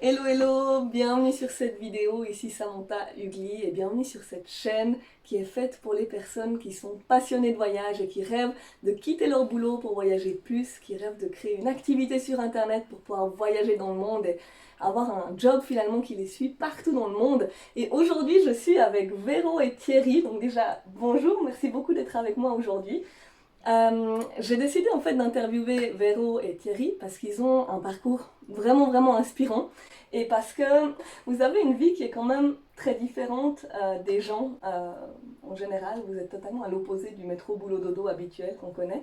Hello hello, bienvenue sur cette vidéo, ici Samantha Ugli et bienvenue sur cette chaîne qui est faite pour les personnes qui sont passionnées de voyage et qui rêvent de quitter leur boulot pour voyager plus, qui rêvent de créer une activité sur internet pour pouvoir voyager dans le monde et avoir un job finalement qui les suit partout dans le monde. Et aujourd'hui je suis avec Véro et Thierry, donc déjà bonjour, merci beaucoup d'être avec moi aujourd'hui. J'ai décidé en fait d'interviewer Véro et Thierry parce qu'ils ont un parcours vraiment inspirant et parce que vous avez une vie qui est quand même très différente des gens en général. Vous êtes totalement à l'opposé du métro boulot dodo habituel qu'on connaît.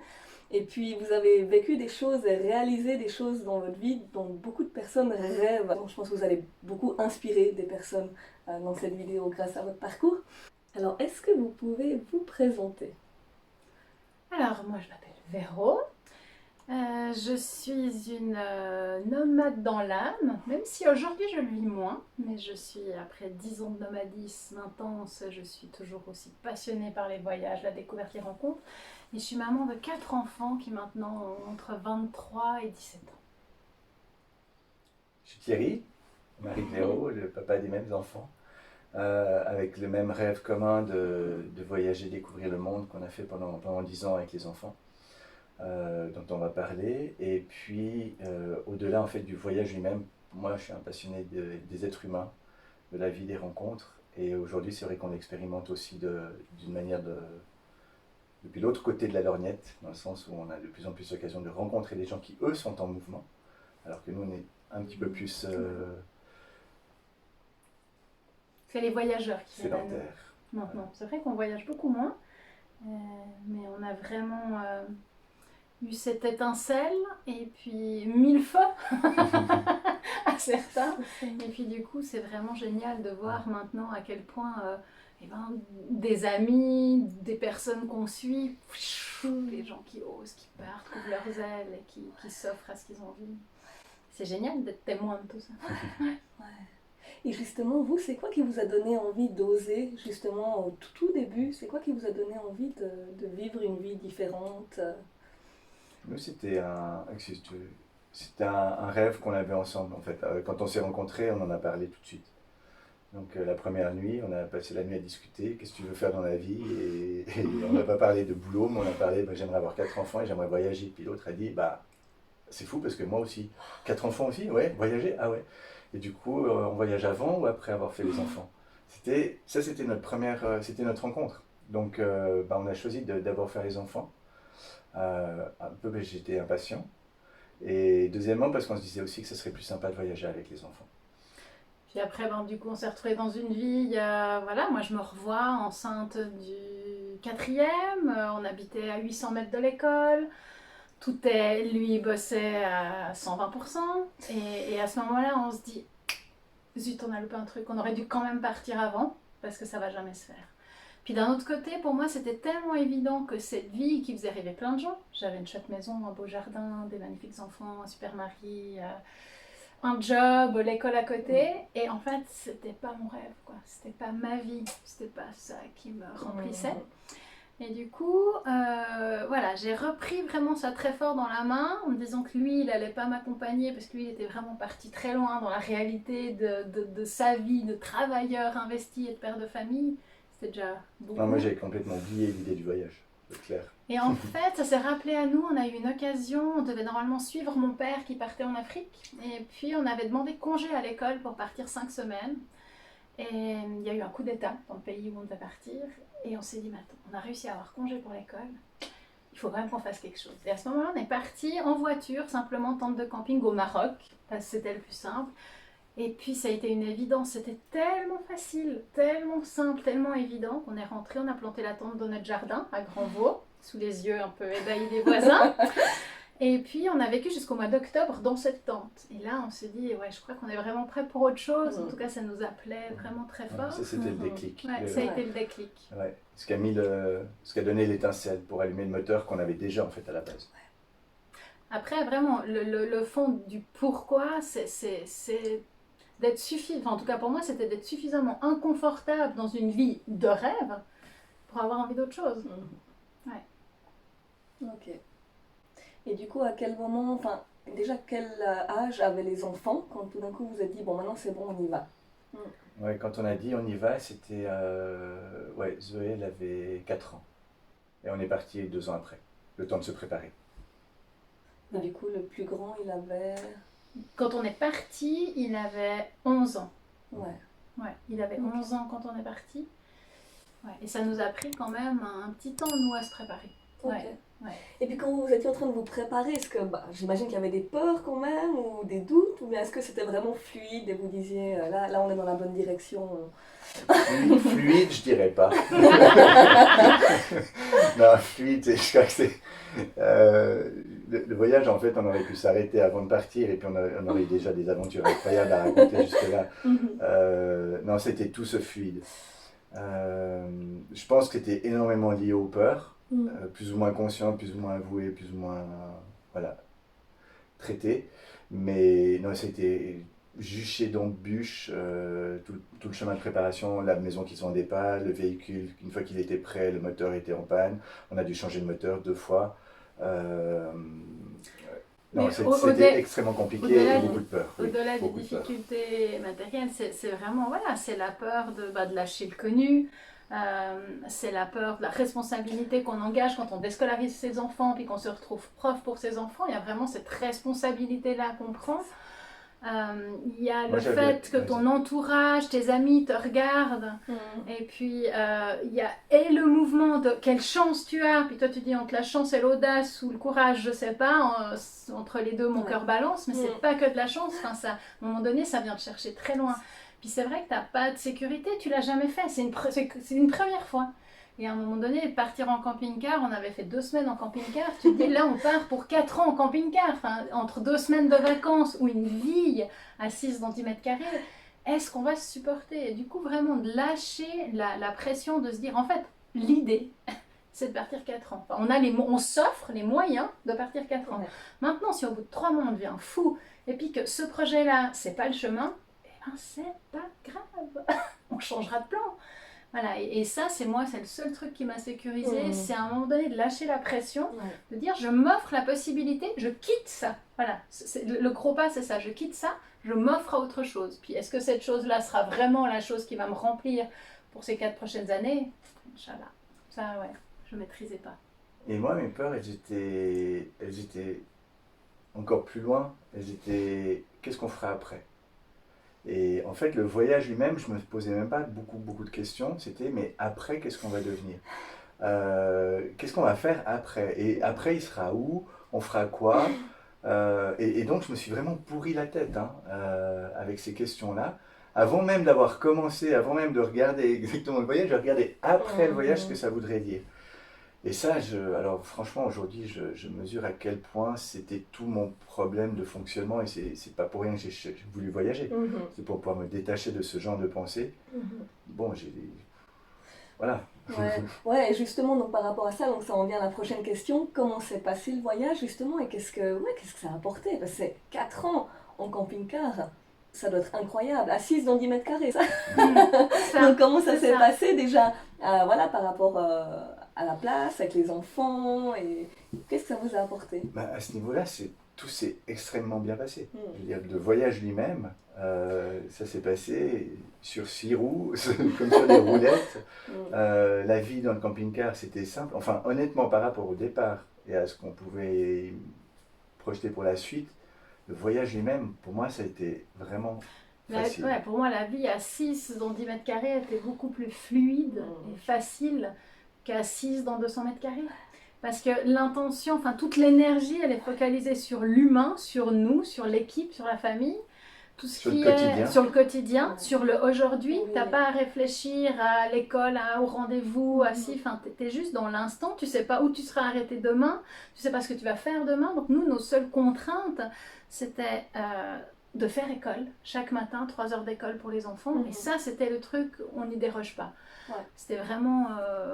Et puis vous avez vécu des choses et réalisé des choses dans votre vie dont beaucoup de personnes rêvent. Donc, je pense que vous allez beaucoup inspirer des personnes dans cette vidéo grâce à votre parcours. Alors est-ce que vous pouvez vous présenter? Alors, moi, je m'appelle Véro. Je suis une nomade dans l'âme, même si aujourd'hui je le vis moins, mais je suis, après 10 ans de nomadisme intense, je suis toujours aussi passionnée par les voyages, la découverte, les rencontres. Et je suis maman de 4 enfants qui maintenant ont entre 23 et 17 ans. Je suis Thierry, mari de Véro, le papa des mêmes enfants, avec le même rêve commun de voyager, découvrir le monde qu'on a fait pendant 10 ans avec les enfants, dont on va parler. Et puis, au-delà en fait, du voyage lui-même, moi je suis un passionné des êtres humains, de la vie, des rencontres. Et aujourd'hui, c'est vrai qu'on expérimente aussi d'une manière depuis l'autre côté de la lorgnette, dans le sens où on a de plus en plus l'occasion de rencontrer des gens qui, eux, sont en mouvement, alors que nous, on est un petit peu plus C'est les voyageurs qui viennent à nous sédentaires. maintenant. C'est vrai qu'on voyage beaucoup moins, mais on a vraiment eu cette étincelle et puis mille feux à certains. Et puis du coup, c'est vraiment génial de voir maintenant à quel point des amis, des personnes qu'on suit, les gens qui osent, qui partent, qui ouvrent leurs ailes et qui s'offrent à ce qu'ils ont envie. C'est génial d'être témoin de tout ça. Ouais. Et justement, vous, c'est quoi qui vous a donné envie d'oser, justement, au tout début? C'est quoi qui vous a donné envie de vivre une vie différente? Nous, c'était un rêve qu'on avait ensemble, en fait. Quand on s'est rencontrés, on en a parlé tout de suite. Donc, la première nuit, on a passé la nuit à discuter, qu'est-ce que tu veux faire dans la vie? Et on n'a pas parlé de boulot, mais on a parlé, bah, j'aimerais avoir 4 enfants et j'aimerais voyager. Puis l'autre a dit, bah, c'est fou parce que moi aussi. 4 enfants aussi? Ouais, voyager? Ah ouais. Et du coup, on voyage avant ou après avoir fait les enfants? C'était c'était notre rencontre. Donc, bah, on a choisi de d'abord faire les enfants. Un peu, mais j'étais impatient. Et deuxièmement, parce qu'on se disait aussi que ce serait plus sympa de voyager avec les enfants. Puis après, du coup, on s'est retrouvés dans une vie, voilà, moi je me revois enceinte du quatrième, on habitait à 800 mètres de l'école, lui bossait à 120%, et à ce moment-là, on se dit, zut, on a loupé un truc, on aurait dû quand même partir avant, parce que ça va jamais se faire. Puis d'un autre côté, pour moi, c'était tellement évident que cette vie qui faisait rêver plein de gens, j'avais une chouette maison, un beau jardin, des magnifiques enfants, un super mari, un job, l'école à côté, et en fait, c'était pas mon rêve, quoi. C'était pas ma vie, c'était pas ça qui me remplissait. Et du coup, voilà, j'ai repris vraiment ça très fort dans la main, en me disant que lui, il allait pas m'accompagner, parce que lui, il était vraiment parti très loin dans la réalité de sa vie de travailleur investi et de père de famille. C'était déjà beaucoup. Non, moi, j'avais complètement oublié l'idée du voyage, c'est clair. Et en fait, ça s'est rappelé à nous, on a eu une occasion, on devait normalement suivre mon père qui partait en Afrique, et puis on avait demandé congé à l'école pour partir 5 semaines, et il y a eu un coup d'état dans le pays où on devait partir, et on s'est dit, mais attends, on a réussi à avoir congé pour l'école, il faut quand même qu'on fasse quelque chose. Et à ce moment-là, on est parti en voiture, simplement tente de camping au Maroc, parce que c'était le plus simple, et puis ça a été une évidence, c'était tellement facile, tellement simple, tellement évident qu'on est rentré, on a planté la tente dans notre jardin à Grand-Vaux, sous les yeux un peu ébahis des voisins. Et puis on a vécu jusqu'au mois d'octobre dans cette tente. Et là on s'est dit, ouais, je crois qu'on est vraiment prêt pour autre chose. En tout cas, ça nous appelait vraiment très fort. Ça, c'était le déclic. Ouais, ça a été le déclic. Ouais. Ce qui a donné l'étincelle pour allumer le moteur qu'on avait déjà en fait à la base. Après, vraiment, le fond du pourquoi, c'est d'être suffisant. Enfin, en tout cas pour moi, c'était d'être suffisamment inconfortable dans une vie de rêve pour avoir envie d'autre chose. Ok. Et du coup, à quel moment, enfin, Déjà, quel âge avaient les enfants quand tout d'un coup vous êtes dit, bon, maintenant c'est bon, on y va? Ouais, quand on a dit on y va, c'était. Ouais, Zoé, elle avait 4 ans. Et on est parti 2 ans après, le temps de se préparer. Et du coup, le plus grand, il avait... Quand on est parti, il avait 11 ans. Ouais. Ouais, il avait Ok. 11 ans quand on est parti. Ouais, et ça nous a pris quand même un petit temps, nous, à se préparer. Ok. Ouais. Et puis quand vous étiez en train de vous préparer, est-ce que, j'imagine qu'il y avait des peurs quand même, ou des doutes, ou bien est-ce que c'était vraiment fluide et vous disiez, là on est dans la bonne direction? Fluide, je dirais pas. Non, fluide, je crois que c'est. Le voyage, en fait, on aurait pu s'arrêter avant de partir et puis on aurait eu déjà des aventures incroyables à raconter jusque-là. Non, c'était tout ce fluide. Je pense que c'était énormément lié aux peurs, plus ou moins conscient, plus ou moins avoué, plus ou moins voilà, traité. Mais non, c'était juché donc bûche, tout le chemin de préparation, la maison qui se vendait pas, le véhicule, une fois qu'il était prêt, le moteur était en panne, on a dû changer de moteur 2 fois. Non, Mais c'était extrêmement compliqué et beaucoup de peur. Au-delà des difficultés matérielles, c'est vraiment, voilà, c'est la peur de lâcher le connu, c'est la peur de la responsabilité qu'on engage quand on déscolarise ses enfants, puis qu'on se retrouve prof pour ses enfants. Il y a vraiment cette responsabilité-là qu'on prend. Il y a le fait que ton entourage, tes amis te regardent, et puis il y a le mouvement de quelle chance tu as, puis toi tu dis entre la chance et l'audace ou le courage, je sais pas, entre les deux mon cœur balance, mais c'est pas que de la chance, enfin, ça, à un moment donné ça vient te chercher très loin. Puis c'est vrai que t'as pas de sécurité, tu l'as jamais fait, c'est une première fois. Et à un moment donné, partir en camping-car, on avait fait 2 semaines en camping-car, tu te dis là on part pour 4 ans en camping-car, enfin, entre 2 semaines de vacances ou une vie à 6 cm², est-ce qu'on va se supporter? Et du coup vraiment de lâcher la pression de se dire en fait, l'idée c'est de partir 4 ans. Enfin, on s'offre les moyens de partir 4 ans. Maintenant si au bout de 3 mois on devient fou, et puis que ce projet-là c'est pas le chemin, eh ben c'est pas grave, on changera de plan. Voilà, et ça, c'est le seul truc qui m'a sécurisée, c'est à un moment donné de lâcher la pression, de dire je m'offre la possibilité, je quitte ça. Voilà, le gros pas, c'est ça, je quitte ça, je m'offre à autre chose. Puis est-ce que cette chose-là sera vraiment la chose qui va me remplir pour ces 4 prochaines années? Inch'Allah. Ça, ouais, je ne maîtrisais pas. Et moi, mes peurs, elles étaient encore plus loin. Elles étaient qu'est-ce qu'on fera après? Et en fait, le voyage lui-même, je me posais même pas beaucoup de questions. C'était, mais après, qu'est-ce qu'on va devenir? Qu'est-ce qu'on va faire après? Et après, il sera où? On fera quoi? Et donc, je me suis vraiment pourri la tête avec ces questions-là. Avant même d'avoir commencé, avant même de regarder exactement le voyage, je regardais après le voyage ce que ça voudrait dire. Et ça, alors franchement, aujourd'hui, je mesure à quel point c'était tout mon problème de fonctionnement et c'est pas pour rien que j'ai voulu voyager. C'est pour pouvoir me détacher de ce genre de pensée. Bon, voilà. Ouais, et justement, donc par rapport à ça, donc ça en vient à la prochaine question. Comment s'est passé le voyage, justement, et qu'est-ce que ça a apporté? Parce que c'est 4 ans en camping-car. Ça doit être incroyable, assise dans 10 m², ça. Donc comment ça s'est passé déjà, voilà, par rapport à la place, avec les enfants, et qu'est-ce que ça vous a apporté? À ce niveau-là, tout s'est extrêmement bien passé. Je veux dire, le voyage lui-même, ça s'est passé sur 6 roues, comme sur des roulettes. La vie dans le camping-car, c'était simple. Enfin, honnêtement, par rapport au départ et à ce qu'on pouvait projeter pour la suite, le voyage lui-même, pour moi, ça a été vraiment facile. Pour moi, la vie à 6 dans 10 m² était beaucoup plus fluide et facile qu'à 6 dans 200 m². Parce que l'intention, enfin toute l'énergie, elle est focalisée sur l'humain, sur nous, sur l'équipe, sur la famille. Tout ce qui est sur le quotidien, sur le aujourd'hui. T'as pas à réfléchir à l'école, au rendez-vous, t'es juste dans l'instant. Tu sais pas où tu seras arrêté demain, tu sais pas ce que tu vas faire demain. Donc nous, nos seules contraintes, c'était de faire école. Chaque matin, 3 heures d'école pour les enfants. Et ça, c'était le truc, on n'y déroge pas. Ouais. C'était vraiment,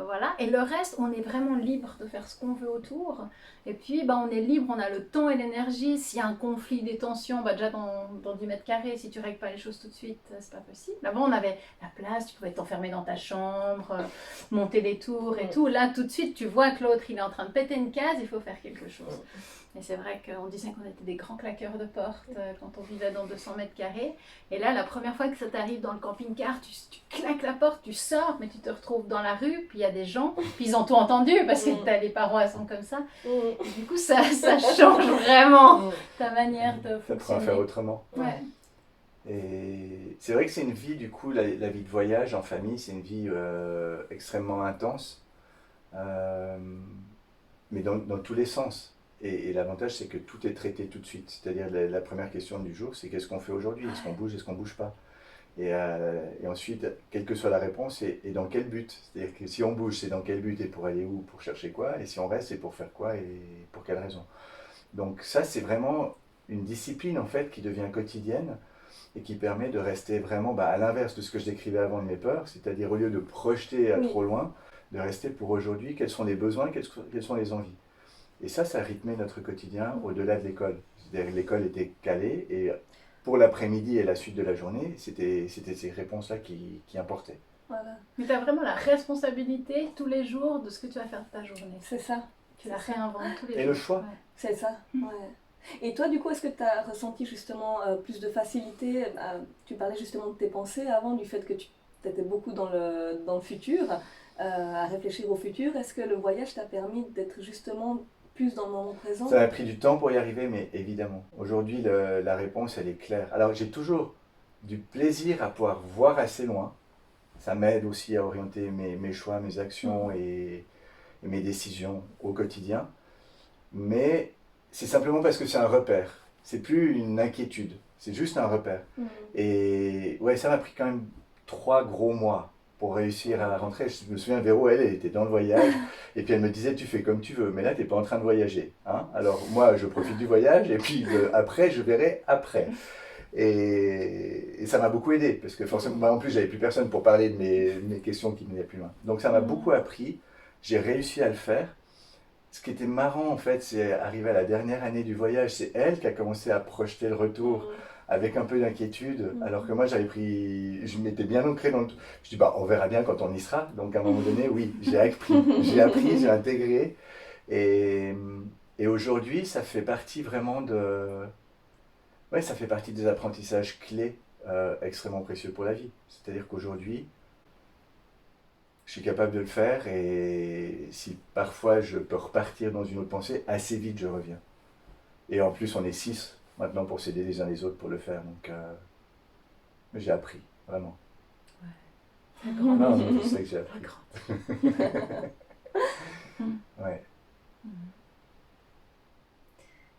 voilà. Et le reste, on est vraiment libre de faire ce qu'on veut autour. Et puis, on est libre, on a le temps et l'énergie. S'il y a un conflit, des tensions, déjà dans 10 mètres carrés, si tu règles pas les choses tout de suite, c'est pas possible. Là-bas, on avait la place, tu pouvais t'enfermer dans ta chambre, monter les tours et tout. Là, tout de suite, tu vois que l'autre, il est en train de péter une case, il faut faire quelque chose. Et c'est vrai qu'on disait qu'on était des grands claqueurs de porte quand on vivait dans 200 mètres carrés. Et là, la première fois que ça t'arrive dans le camping-car, tu claques la porte, tu sors, mais tu te retrouves dans la rue, puis il y a des gens, puis ils ont tout entendu parce que t'as les parois sont comme ça. Et du coup, ça change vraiment ta manière de fonctionner. Ça prend à faire autrement. Ouais. Et c'est vrai que c'est une vie, du coup, la vie de voyage en famille, c'est une vie extrêmement intense, mais dans tous les sens. Et l'avantage, c'est que tout est traité tout de suite. C'est-à-dire, la première question du jour, c'est qu'est-ce qu'on fait aujourd'hui? Est-ce qu'on bouge, est-ce qu'on bouge pas? Et ensuite, quelle que soit la réponse, et dans quel but? C'est-à-dire que si on bouge, c'est dans quel but et pour aller où? Pour chercher quoi? Et si on reste, c'est pour faire quoi et pour quelle raison? Donc ça, c'est vraiment une discipline, en fait, qui devient quotidienne et qui permet de rester vraiment à l'inverse de ce que je décrivais avant de mes peurs, c'est-à-dire au lieu de projeter à trop loin, de rester pour aujourd'hui, quels sont les besoins, quelles sont les envies. Et ça rythmait notre quotidien au-delà de l'école. C'est-à-dire que l'école était calée et pour l'après-midi et la suite de la journée, c'était ces réponses-là qui importaient. Voilà. Mais tu as vraiment la responsabilité tous les jours de ce que tu vas faire de ta journée. C'est ça. Tu la réinventes tous les jours. Et le choix. Ouais. C'est ça. Ouais. Et toi, du coup, est-ce que tu as ressenti justement plus de facilité tu parlais justement de tes pensées avant, du fait que tu étais beaucoup dans le futur, à réfléchir au futur. Est-ce que le voyage t'a permis d'être justement plus dans le moment présent? Ça a pris du temps pour y arriver, mais évidemment. Aujourd'hui, la réponse, elle est claire. Alors, j'ai toujours du plaisir à pouvoir voir assez loin. Ça m'aide aussi à orienter mes choix, mes actions et mes décisions au quotidien. Mais c'est simplement parce que c'est un repère. C'est plus une inquiétude, c'est juste un repère. Et ouais, ça m'a pris quand même 3 gros mois pour réussir à rentrer. Je me souviens, Véro, elle était dans le voyage, et puis elle me disait, tu fais comme tu veux, mais là, tu n'es pas en train de voyager. Hein, alors moi, je profite du voyage, et puis après, je verrai après. Et ça m'a beaucoup aidé, parce que forcément, moi, en plus, j'avais plus personne pour parler de mes questions qui m'aidaient plus loin. Donc ça m'a beaucoup appris, j'ai réussi à le faire. Ce qui était marrant, en fait, c'est arrivé à la dernière année du voyage, c'est elle qui a commencé à projeter le retour avec un peu d'inquiétude, alors que moi, je m'étais bien ancré dans le... Je dis, on verra bien quand on y sera. Donc, à un moment donné, oui, j'ai appris, j'ai intégré. Et aujourd'hui, ça fait partie vraiment ouais, ça fait partie des apprentissages clés extrêmement précieux pour la vie. C'est-à-dire qu'aujourd'hui, je suis capable de le faire, et si parfois je peux repartir dans une autre pensée, assez vite je reviens. Et en plus, on est 6 maintenant pour s'aider les uns les autres pour le faire, donc j'ai appris, vraiment. Ouais. Non, je sais que j'ai appris. Ouais.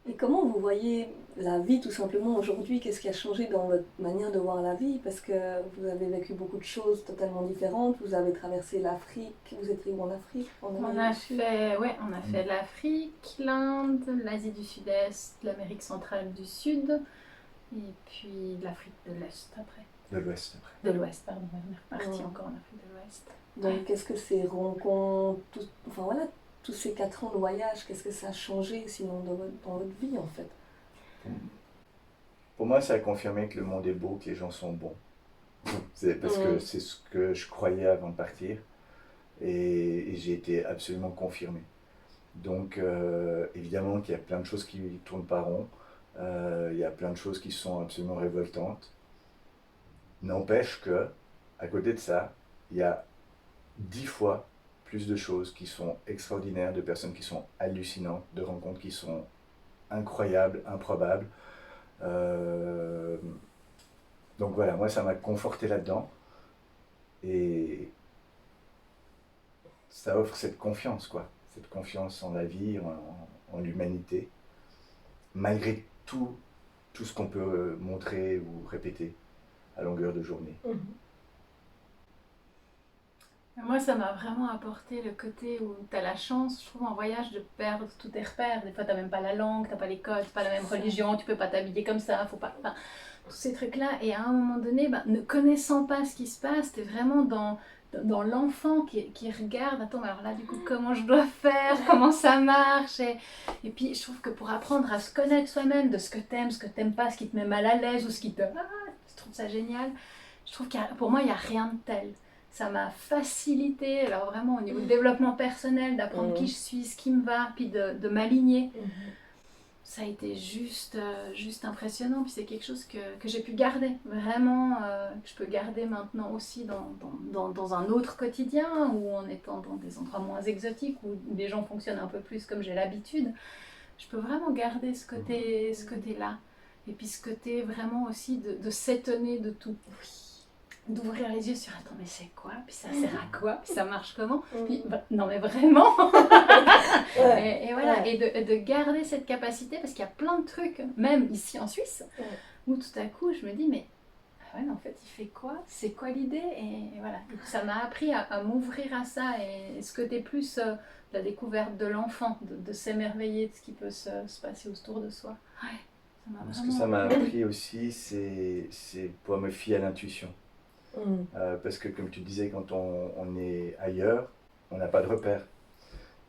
Et comment vous voyez la vie tout simplement aujourd'hui? Qu'est-ce qui a changé dans votre manière de voir la vie? Parce que vous avez vécu beaucoup de choses totalement différentes. Vous avez traversé l'Afrique. Vous étiez où en Afrique? On a fait l'Afrique, l'Inde, l'Asie du Sud-Est, l'Amérique centrale du Sud, et puis l'Afrique de l'Est après. De l'Ouest après. De l'Ouest, pardon, on est reparti encore en Afrique de l'Ouest. Donc qu'est-ce que ces rencontres, tous ces 4 ans de voyage, qu'est-ce que ça a changé sinon dans votre vie en fait? Pour moi, ça a confirmé que le monde est beau, que les gens sont bons. C'est parce que c'est ce que je croyais avant de partir, et j'ai été absolument confirmé. Donc évidemment qu'il y a plein de choses qui ne tournent pas rond, il y a plein de choses qui sont absolument révoltantes. N'empêche que, à côté de ça, il y a 10 fois plus de choses qui sont extraordinaires, de personnes qui sont hallucinantes, de rencontres qui sont incroyables, improbables. Donc voilà, moi ça m'a conforté là-dedans, et ça offre cette confiance, cette confiance en la vie, en l'humanité, malgré tout ce qu'on peut montrer ou répéter à longueur de journée. Moi, ça m'a vraiment apporté le côté où tu as la chance, je trouve, en voyage, de perdre tous tes repères. Des fois, tu n'as même pas la langue, tu n'as pas les codes, pas la même religion, tu peux pas t'habiller comme ça, faut pas. Enfin, tous ces trucs-là. Et à un moment donné, ben, ne connaissant pas ce qui se passe, tu es vraiment dans l'enfant qui regarde. Attends, alors là, du coup, comment je dois faire, comment ça marche. Et puis, je trouve que pour apprendre à se connaître soi-même, de ce que t'aimes, ce que t'aimes pas, ce qui te met mal à l'aise ou ce qui te. Ah, je trouve ça génial. Je trouve que pour moi, il n'y a rien de tel. Ça m'a facilité, alors vraiment au niveau du développement personnel, d'apprendre qui je suis, ce qui me va, puis de m'aligner. Ça a été juste impressionnant. Puis c'est quelque chose que j'ai pu garder, vraiment, que je peux garder maintenant aussi dans un autre quotidien, ou en étant dans des endroits moins exotiques, où les gens fonctionnent un peu plus comme j'ai l'habitude. Je peux vraiment garder ce côté-là. Et puis ce côté vraiment aussi de s'étonner de tout. D'ouvrir les yeux sur attends mais c'est quoi, puis ça sert à quoi, puis ça marche comment, puis non mais vraiment et voilà, et de garder cette capacité, parce qu'il y a plein de trucs même ici en Suisse où tout à coup je me dis mais ah ouais, mais en fait il fait quoi, c'est quoi l'idée, et voilà, et ça m'a appris à m'ouvrir à ça, et ce côté plus la découverte de l'enfant, de s'émerveiller de ce qui peut se passer autour de soi. Ce que ça m'a appris aussi, c'est pouvoir me fier à l'intuition. Parce que comme tu disais, quand on est ailleurs, on n'a pas de repères.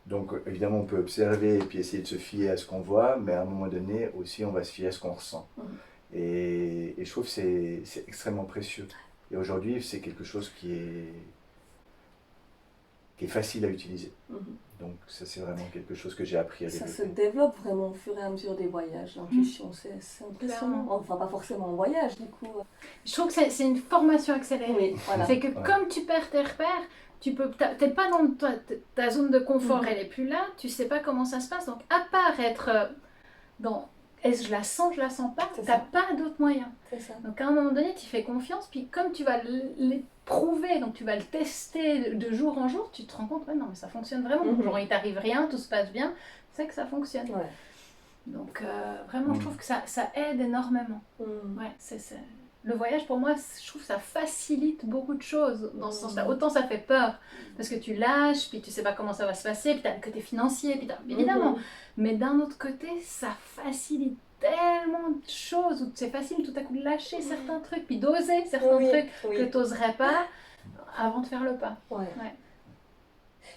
Donc évidemment on peut observer et puis essayer de se fier à ce qu'on voit, mais à un moment donné aussi on va se fier à ce qu'on ressent. Et je trouve que c'est extrêmement précieux. Et aujourd'hui c'est quelque chose qui est facile à utiliser. Donc ça c'est vraiment quelque chose que j'ai appris à développer. Ça se développe vraiment au fur et à mesure des voyages, l'intuition, c'est impressionnant. Enfin pas forcément en voyage du coup. Je trouve que c'est une formation accélérée. Voilà. C'est que comme tu perds tes repères, t'es pas dans ta zone de confort, elle est plus là, tu sais pas comment ça se passe, donc à part être dans est-ce que je la sens pas, t'as pas d'autre moyen. Donc à un moment donné tu fais confiance, puis comme tu vas l'éprouver, donc tu vas le tester de jour en jour, tu te rends compte ouais non mais ça fonctionne vraiment, genre il t'arrive rien, tout se passe bien, c'est que ça fonctionne. Donc vraiment je trouve que ça aide énormément. Ouais, le voyage pour moi, je trouve que ça facilite beaucoup de choses dans ce sens-là. Autant ça fait peur parce que tu lâches, puis tu sais pas comment ça va se passer, puis tu as le côté financier, puis évidemment. Mais d'un autre côté, ça facilite tellement de choses où c'est facile tout à coup de lâcher certains trucs, puis d'oser certains trucs que tu n'oserais pas avant de faire le pas.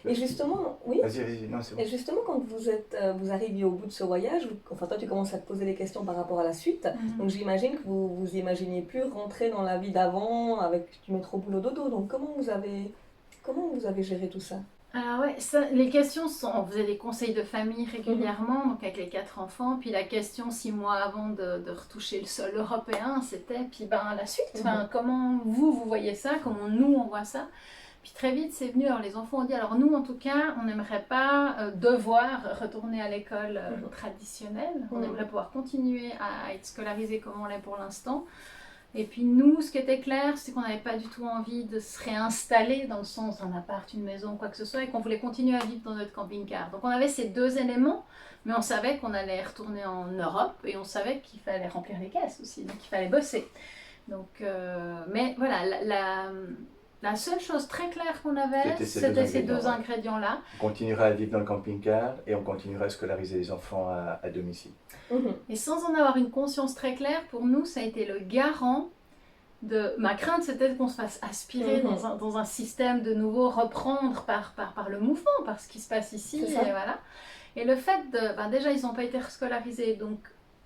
Et justement, Vas-y, non, c'est bon. Et justement, quand vous arriviez au bout de ce voyage, enfin toi tu commences à te poser des questions par rapport à la suite, donc j'imagine que vous imaginiez plus rentrer dans la vie d'avant avec du métro boulot dodo, donc comment vous avez géré tout ça? Alors ouais, les questions sont, on faisait des conseils de famille régulièrement, donc avec les 4 enfants, puis la question 6 mois avant de retoucher le sol européen, c'était, puis la suite, comment vous voyez ça, comment nous on voit ça. Puis très vite, c'est venu, alors les enfants ont dit, alors nous en tout cas, on n'aimerait pas devoir retourner à l'école traditionnelle, on aimerait pouvoir continuer à être scolarisés comme on l'est pour l'instant. Et puis nous, ce qui était clair, c'est qu'on n'avait pas du tout envie de se réinstaller dans le sens d'un appart, une maison, quoi que ce soit, et qu'on voulait continuer à vivre dans notre camping-car. Donc on avait ces deux éléments, mais on savait qu'on allait retourner en Europe, et on savait qu'il fallait remplir les caisses aussi, donc il fallait bosser. Donc, mais voilà, la seule chose très claire qu'on avait, c'était ces deux ingrédients-là. On continuera à vivre dans le camping-car et on continuera à scolariser les enfants à domicile. Et sans en avoir une conscience très claire, pour nous, ça a été le garant de... Ma crainte, c'était qu'on se fasse aspirer dans un système de nouveau, reprendre par le mouvement, par ce qui se passe ici. Et, voilà. Et le fait de... déjà, ils n'ont pas été scolarisés, donc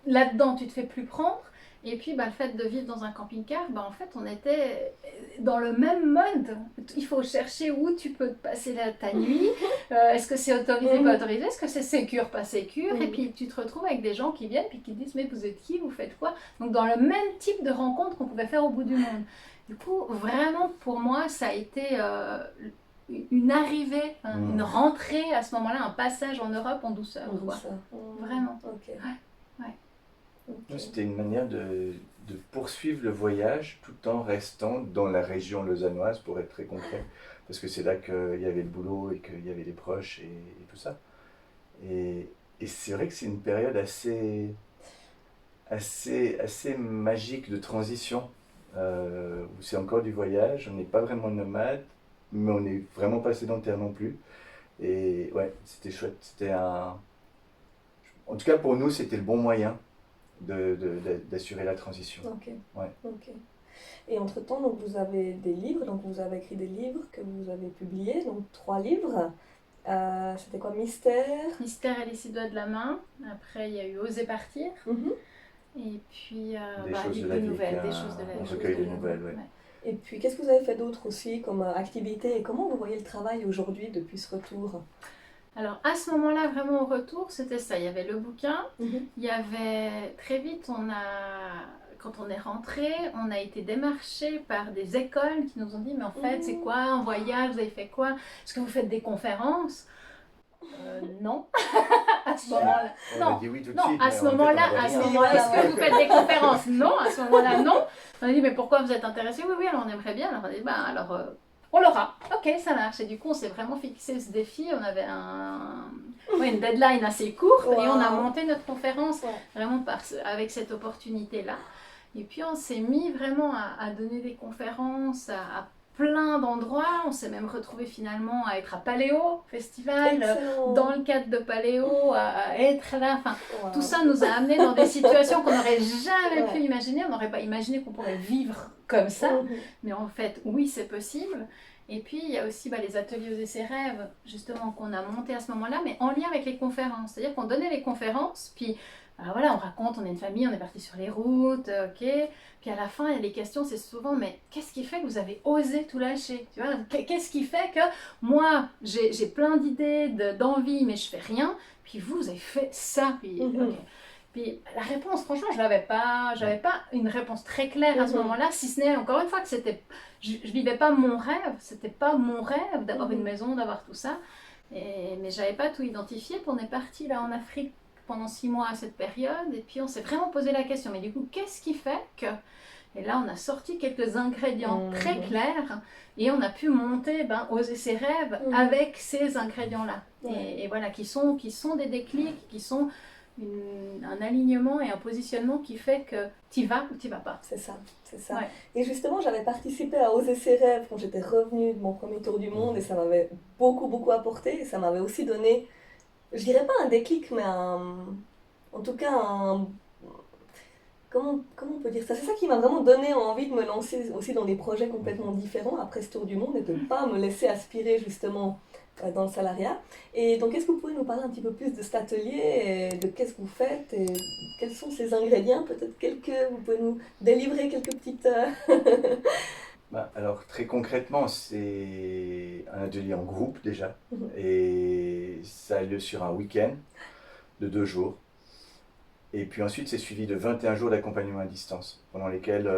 là-dedans, tu te fais plus prendre. Et puis, le fait de vivre dans un camping-car, en fait, on était dans le même mode. Il faut chercher où tu peux passer ta nuit. Est-ce que c'est autorisé, pas autorisé? Est-ce que c'est sécure, pas sécure? Et puis, tu te retrouves avec des gens qui viennent et qui te disent, mais vous êtes qui? Vous faites quoi? Donc, dans le même type de rencontre qu'on pouvait faire au bout du monde. Du coup, vraiment, pour moi, ça a été une arrivée, une rentrée à ce moment-là, un passage en Europe en douceur. Vraiment. C'était une manière de poursuivre le voyage tout en restant dans la région lausannoise, pour être très concret, parce que c'est là qu'il y avait le boulot et qu'il y avait les proches et tout ça. Et c'est vrai que c'est une période assez magique de transition, où c'est encore du voyage, on n'est pas vraiment nomade, mais on n'est vraiment pas sédentaire non plus. Et ouais, c'était chouette. En tout cas, pour nous, c'était le bon moyen d'assurer la transition. Ok. Ouais. Ok. Et entre-temps, donc, vous avez des livres, donc vous avez écrit des livres que vous avez publiés, donc 3 livres. C'était quoi? Mystère. Mystère et les 6 doigts de la main. Après, il y a eu Oser partir. Mhm. Et puis, Des choses de la vie, nouvelles, des choses de la un vie. recueil de nouvelles, ouais. Et puis, qu'est-ce que vous avez fait d'autre aussi comme activité et comment vous voyez le travail aujourd'hui depuis ce retour? Alors, à ce moment-là, vraiment au retour, c'était ça. Il y avait le bouquin. Mhm. Il y avait très vite, quand on est rentré, on a été démarché par des écoles qui nous ont dit, mais en fait, c'est quoi un voyage? Vous avez fait quoi? Est-ce que vous faites des conférences? Non. À ce moment-là, On non. a dit oui tout de Non, suite. à mais ce en fait, on moment-là, avait rien. est-ce que vous faites des conférences? Non, à ce moment-là, non. On a dit, mais pourquoi vous êtes intéressé? Oui, oui, alors on aimerait bien. Alors on a dit, on l'aura. Ok, ça marche. Et du coup, on s'est vraiment fixé ce défi. On avait une deadline assez courte et on a monté notre conférence vraiment avec cette opportunité-là. Et puis, on s'est mis vraiment à donner des conférences à plein d'endroits. On s'est même retrouvé finalement à être à Paléo Festival, dans le cadre de Paléo, à être là. Enfin, tout ça nous a amené dans des situations qu'on n'aurait jamais pu imaginer. On n'aurait pas imaginé qu'on pourrait vivre comme ça. Mais en fait, oui, c'est possible. Et puis, il y a aussi les ateliers Oser ses rêves, justement, qu'on a montés à ce moment-là, mais en lien avec les conférences. C'est-à-dire qu'on donnait les conférences, puis voilà, on raconte, on est une famille, on est parti sur les routes, ok. Puis à la fin, il y a les questions, c'est souvent, mais qu'est-ce qui fait que vous avez osé tout lâcher? Tu vois, qu'est-ce qui fait que moi, j'ai plein d'idées, d'envie, mais je fais rien, puis vous avez fait ça. Puis, Puis la réponse, franchement, je n'avais pas une réponse très claire à ce moment-là, si ce n'est, encore une fois, que je vivais pas mon rêve, c'était pas mon rêve d'avoir une maison, d'avoir tout ça, mais j'avais pas tout identifié, puis on est parti là en Afrique pendant 6 mois à cette période, et puis on s'est vraiment posé la question, mais du coup, qu'est-ce qui fait que... Et là, on a sorti quelques ingrédients très clairs, et on a pu monter, Oser ses rêves avec ces ingrédients-là. Et voilà, qui sont des déclics, qui sont un alignement et un positionnement qui fait que t'y vas ou t'y vas pas. C'est ça, c'est ça. Ouais. Et justement, j'avais participé à Oser ses rêves quand j'étais revenue de mon premier tour du monde, et ça m'avait beaucoup, beaucoup apporté, et ça m'avait aussi donné, je dirais pas un déclic, mais en tout cas comment on peut dire ça? C'est ça qui m'a vraiment donné envie de me lancer aussi dans des projets complètement différents après ce tour du monde et de ne pas me laisser aspirer justement dans le salariat. Et donc, est-ce que vous pouvez nous parler un petit peu plus de cet atelier et de qu'est-ce que vous faites et quels sont ces ingrédients? Peut-être vous pouvez nous délivrer quelques petites... Alors, très concrètement, c'est un atelier en groupe déjà. Et ça a lieu sur un week-end de 2 jours. Et puis ensuite, c'est suivi de 21 jours d'accompagnement à distance, pendant lesquels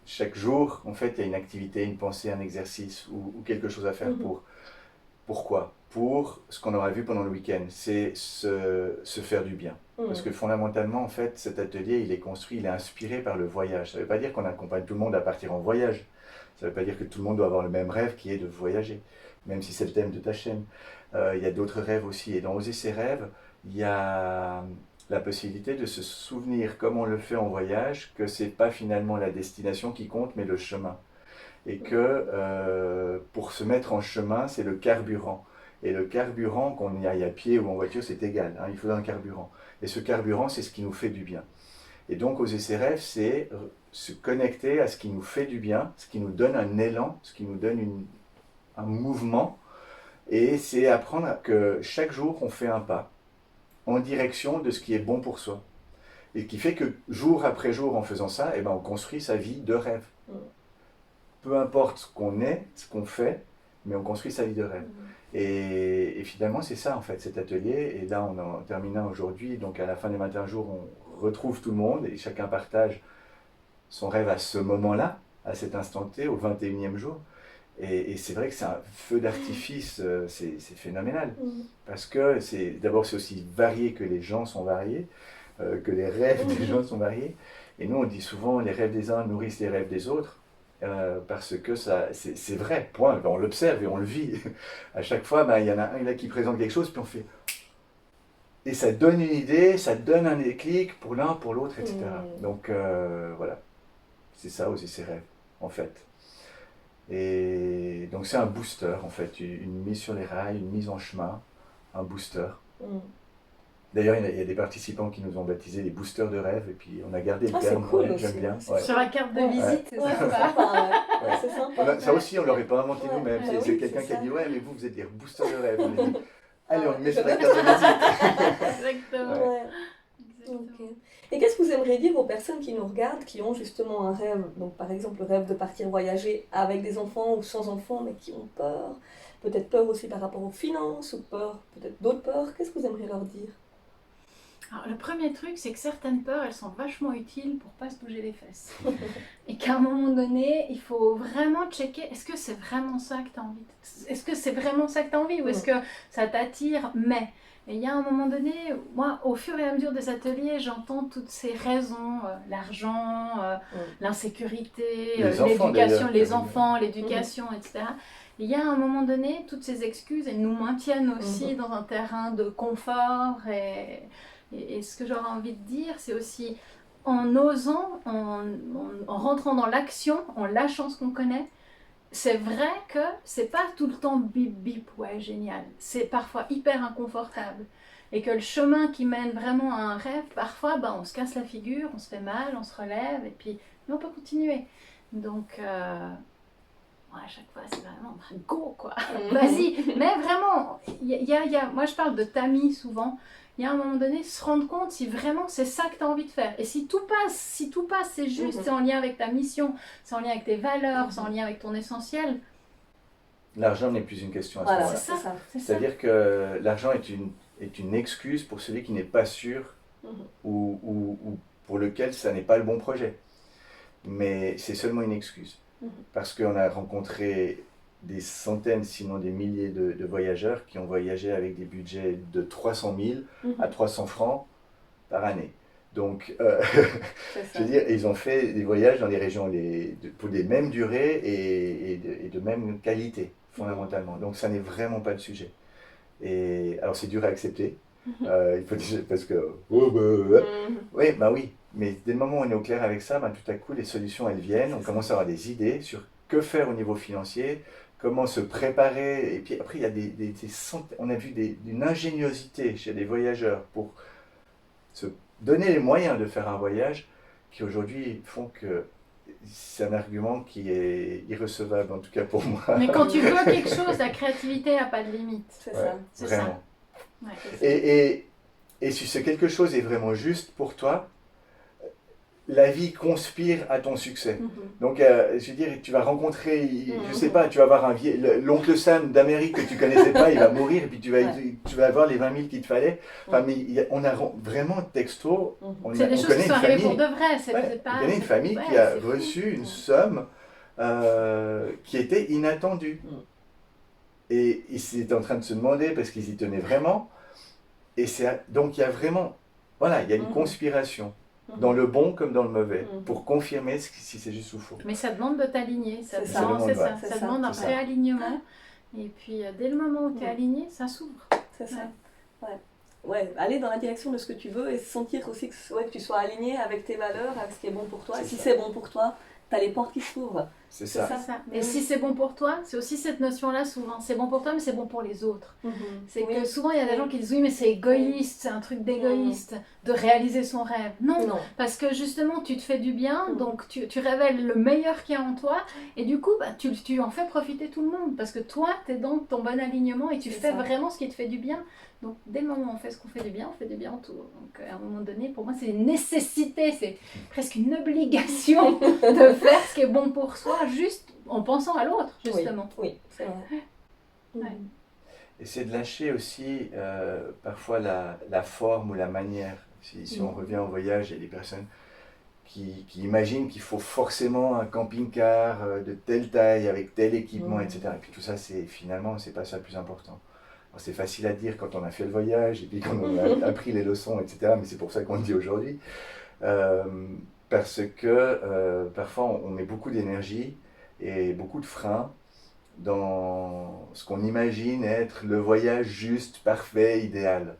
chaque jour, en fait, il y a une activité, une pensée, un exercice ou quelque chose à faire pour. Pourquoi? Pour ce qu'on aura vu pendant le week-end, c'est se faire du bien. Parce que fondamentalement, en fait, cet atelier, il est construit, il est inspiré par le voyage. Ça ne veut pas dire qu'on accompagne tout le monde à partir en voyage. Ça ne veut pas dire que tout le monde doit avoir le même rêve qui est de voyager, même si c'est le thème de ta chaîne. Il y a d'autres rêves aussi. Et dans Oser ses rêves, il y a la possibilité de se souvenir, comme on le fait en voyage, que ce n'est pas finalement la destination qui compte, mais le chemin. Et que pour se mettre en chemin, c'est le carburant. Et le carburant, qu'on y aille à pied ou en voiture, c'est égal, hein, il faut un carburant. Et ce carburant, c'est ce qui nous fait du bien. Et donc, Oser ses rêves, c'est se connecter à ce qui nous fait du bien, ce qui nous donne un élan, ce qui nous donne un mouvement. Et c'est apprendre que chaque jour, on fait un pas en direction de ce qui est bon pour soi. Et qui fait que jour après jour, en faisant ça, on construit sa vie de rêve. Peu importe ce qu'on est, ce qu'on fait, mais on construit sa vie de rêve. Et finalement, c'est ça, en fait, cet atelier. Et là, on en termine aujourd'hui. Donc, à la fin des 21 jours, on retrouve tout le monde et chacun partage son rêve à ce moment-là, à cet instant T, au 21e jour. Et c'est vrai que c'est un feu d'artifice, c'est phénoménal. Parce que d'abord, c'est aussi varié que les gens sont variés, que les rêves des gens sont variés. Et nous, on dit souvent, les rêves des uns nourrissent les rêves des autres. Parce que c'est vrai, point. On l'observe et on le vit. À chaque fois, il y en a un là qui présente quelque chose, puis on fait... Et ça donne une idée, ça donne un déclic pour l'un, pour l'autre, etc. Donc voilà, c'est ça, Oser ses rêves, en fait. Et donc c'est un booster en fait, une mise sur les rails, une mise en chemin, un booster. Mm. D'ailleurs, il y a des participants qui nous ont baptisé les boosters de rêve, et puis on a gardé le Ah, c'est terme, cool ouais, aussi. j'aime bien. C'est Ouais. Sur la carte de Ouais. visite, c'est Ouais, c'est sympa. sympa, ouais. Ouais. C'est sympa. Ça aussi, on ne l'aurait pas inventé Ouais, nous-mêmes. ouais, C'est oui, quelqu'un c'est qui a ça. dit, ouais, mais vous êtes des boosters de rêve. On a dit, allez, on le met Je sur la note. carte de visite. Exactement. Ouais. Exactement. Ok. Et qu'est-ce que vous aimeriez dire aux personnes qui nous regardent, qui ont justement un rêve, donc par exemple le rêve de partir voyager avec des enfants ou sans enfants, mais qui ont peur, peut-être peur aussi par rapport aux finances, ou peur, peut-être d'autres peurs, qu'est-ce que vous aimeriez leur dire? Alors, le premier truc, c'est que certaines peurs, elles sont vachement utiles pour pas se bouger les fesses. Et qu'à un moment donné, il faut vraiment checker, est-ce que c'est vraiment ça que tu as envie Est-ce que c'est vraiment ça que tu as envie ou est-ce que ça t'attire? Mais, et il y a un moment donné, moi, au fur et à mesure des ateliers, j'entends toutes ces raisons, l'argent, l'insécurité, Les enfants, l'éducation, d'ailleurs. les enfants, l'éducation, etc. Et il y a un moment donné, toutes ces excuses, elles nous maintiennent aussi dans un terrain de confort et ce que j'aurais envie de dire, c'est aussi en osant, en rentrant dans l'action, en lâchant ce qu'on connaît, c'est vrai que c'est pas tout le temps bip bip, ouais, génial. C'est parfois hyper inconfortable. Et que le chemin qui mène vraiment à un rêve, parfois, on se casse la figure, on se fait mal, on se relève, et puis mais on peut continuer. Donc, à chaque fois, c'est vraiment go, quoi. Vas-y. Mais vraiment, moi je parle de tamis souvent. Il y a un moment donné, se rendre compte si vraiment c'est ça que tu as envie de faire. Et si tout passe, c'est juste, c'est en lien avec ta mission, c'est en lien avec tes valeurs, c'est en lien avec ton essentiel. L'argent n'est plus une question à ce Voilà, moment-là. c'est ça. C'est-à-dire que l'argent est une excuse pour celui qui n'est pas sûr ou pour lequel ça n'est pas le bon projet. Mais c'est seulement une excuse. Parce qu'on a rencontré des centaines, sinon des milliers de voyageurs qui ont voyagé avec des budgets de 300 000 à 300 francs par année. Donc, je veux dire, ils ont fait des voyages dans des régions pour des mêmes durées et de même qualité, fondamentalement. Donc, ça n'est vraiment pas le sujet. Et alors, c'est dur à accepter. Il faut dire, parce que, oui, oui, mais dès le moment où on est au clair avec ça, tout à coup, les solutions, elles viennent. On commence à avoir des idées sur que faire au niveau financier, comment se préparer. Et puis après, il y a on a vu une ingéniosité chez les voyageurs pour se donner les moyens de faire un voyage qui aujourd'hui font que c'est un argument qui est irrecevable, en tout cas pour moi. Mais quand tu veux quelque chose, la créativité n'a pas de limite. C'est ça. C'est vraiment. ça. Et si ce quelque chose est vraiment juste pour toi, la vie conspire à ton succès. Donc, je veux dire, tu vas rencontrer, je sais pas, tu vas avoir l'oncle Sam d'Amérique que tu connaissais pas, il va mourir, et puis tu vas avoir les 20 000 qu'il te fallait. Enfin, mais on a vraiment texto. C'est des choses qui sont arrivées pour de vrai. C'est pas. Il y a une famille qui a reçu une somme qui était inattendue. Et ils étaient en train de se demander parce qu'ils y tenaient vraiment. Et donc il y a vraiment, voilà, il y a une conspiration. Dans le bon comme dans le mauvais, pour confirmer si c'est juste ou faux. Mais ça demande de t'aligner, ça demande un préalignement. Et puis dès le moment où tu es aligné, ça s'ouvre. C'est ça. Ouais, aller dans la direction de ce que tu veux et sentir aussi que tu sois aligné avec tes valeurs, avec ce qui est bon pour toi. Et si c'est bon pour toi, tu as les portes qui s'ouvrent. C'est ça. Et si c'est bon pour toi, c'est aussi cette notion-là souvent. C'est bon pour toi, mais c'est bon pour les autres. C'est que souvent, il y a des gens qui disent oui, mais c'est égoïste, c'est un truc d'égoïste de réaliser son rêve. Non, parce que justement, tu te fais du bien, donc tu révèles le meilleur qu'il y a en toi, et du coup, tu en fais profiter tout le monde, parce que toi, tu es dans ton bon alignement et tu fais vraiment ce qui te fait du bien. Donc, dès le moment où on fait ce qu'on fait du bien, on fait du bien autour. Donc, à un moment donné, pour moi, c'est une nécessité, c'est presque une obligation de faire ce qui est bon pour soi, juste en pensant à l'autre, justement. Oui, c'est vrai. Et c'est de lâcher aussi parfois la forme ou la manière. Si on revient au voyage, il y a des personnes qui imaginent qu'il faut forcément un camping-car de telle taille, avec tel équipement, etc. Et puis tout ça, finalement, c'est pas ça le plus important. Alors, c'est facile à dire quand on a fait le voyage et puis quand on a appris les leçons, etc. Mais c'est pour ça qu'on le dit aujourd'hui. Parce que parfois, on met beaucoup d'énergie et beaucoup de freins dans ce qu'on imagine être le voyage juste, parfait, idéal.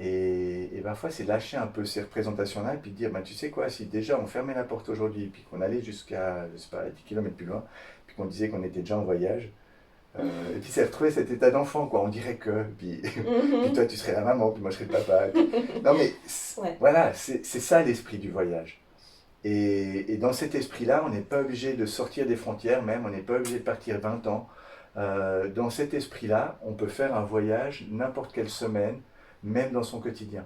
Et parfois, c'est lâcher un peu ces représentations-là et puis dire, tu sais quoi, si déjà on fermait la porte aujourd'hui, puis qu'on allait jusqu'à, je sais pas, 10 km plus loin, puis qu'on disait qu'on était déjà en voyage, et puis c'est retrouver cet état d'enfant, quoi. On dirait que, puis toi tu serais la maman, puis moi je serais le papa. Non mais voilà, c'est ça l'esprit du voyage. Et dans cet esprit-là, on n'est pas obligé de sortir des frontières même, on n'est pas obligé de partir 20 ans. Dans cet esprit-là, on peut faire un voyage n'importe quelle semaine, même dans son quotidien.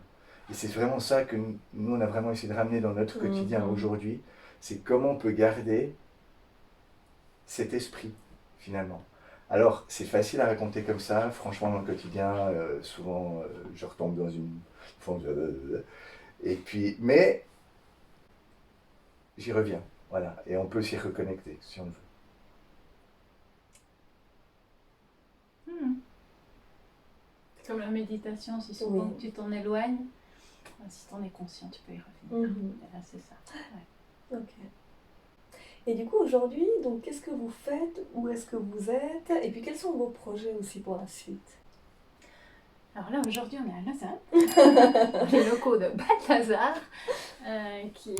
Et c'est vraiment ça que nous, on a vraiment essayé de ramener dans notre quotidien aujourd'hui. C'est comment on peut garder cet esprit, finalement. Alors, c'est facile à raconter comme ça. Franchement, dans le quotidien, souvent, je retombe dans une forme de... Et puis, mais j'y reviens. Voilà. Et on peut s'y reconnecter, si on le veut. C'est comme la méditation, si souvent que tu t'en éloignes, si tu en es conscient, tu peux y revenir. Et là, c'est ça. Ouais. Ok. Et du coup, aujourd'hui, donc, qu'est-ce que vous faites? Où est-ce que vous êtes? Et puis, quels sont vos projets aussi pour la suite? Alors là, aujourd'hui, on est à Lausanne, les locaux de Balthazar, qui